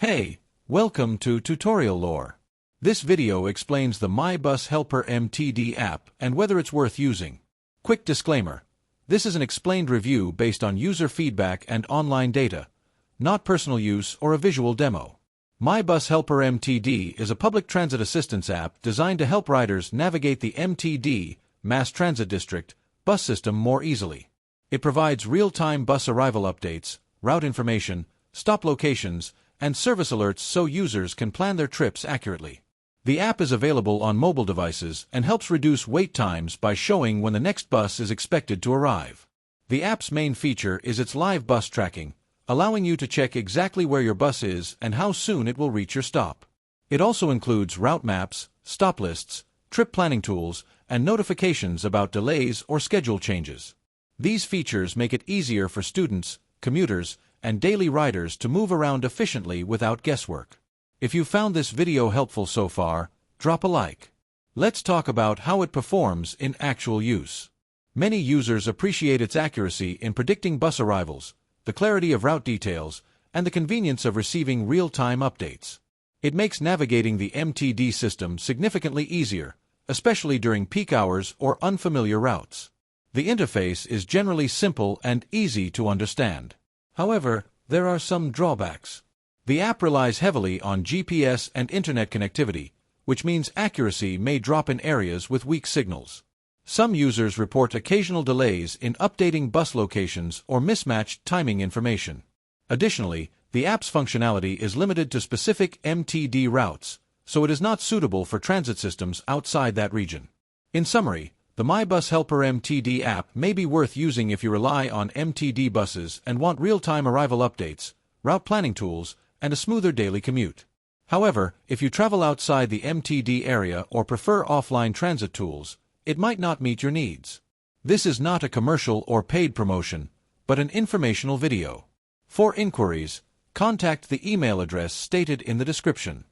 Hey, welcome to Tutorial Lore. This video explains the Mybushelpermtd app and whether it's worth using. Quick disclaimer. This is an explained review based on user feedback and online data, not personal use or a visual demo. Mybushelpermtd is a public transit assistance app designed to help riders navigate the MTD, Mass Transit District, bus system more easily. It provides real-time bus arrival updates, route information, stop locations, and service alerts so users can plan their trips accurately. The app is available on mobile devices and helps reduce wait times by showing when the next bus is expected to arrive. The app's main feature is its live bus tracking, allowing you to check exactly where your bus is and how soon it will reach your stop. It also includes route maps, stop lists, trip planning tools, and notifications about delays or schedule changes. These features make it easier for students, commuters, and daily riders to move around efficiently without guesswork. If you found this video helpful so far, drop a like. Let's talk about how it performs in actual use. Many users appreciate its accuracy in predicting bus arrivals, the clarity of route details, and the convenience of receiving real-time updates. It makes navigating the MTD system significantly easier, especially during peak hours or unfamiliar routes. The interface is generally simple and easy to understand. However, there are some drawbacks. The app relies heavily on GPS and internet connectivity, which means accuracy may drop in areas with weak signals. Some users report occasional delays in updating bus locations or mismatched timing information. Additionally, the app's functionality is limited to specific MTD routes, so it is not suitable for transit systems outside that region. In summary, the Mybushelpermtd app may be worth using if you rely on MTD buses and want real-time arrival updates, route planning tools, and a smoother daily commute. However, if you travel outside the MTD area or prefer offline transit tools, it might not meet your needs. This is not a commercial or paid promotion, but an informational video. For inquiries, contact the email address stated in the description.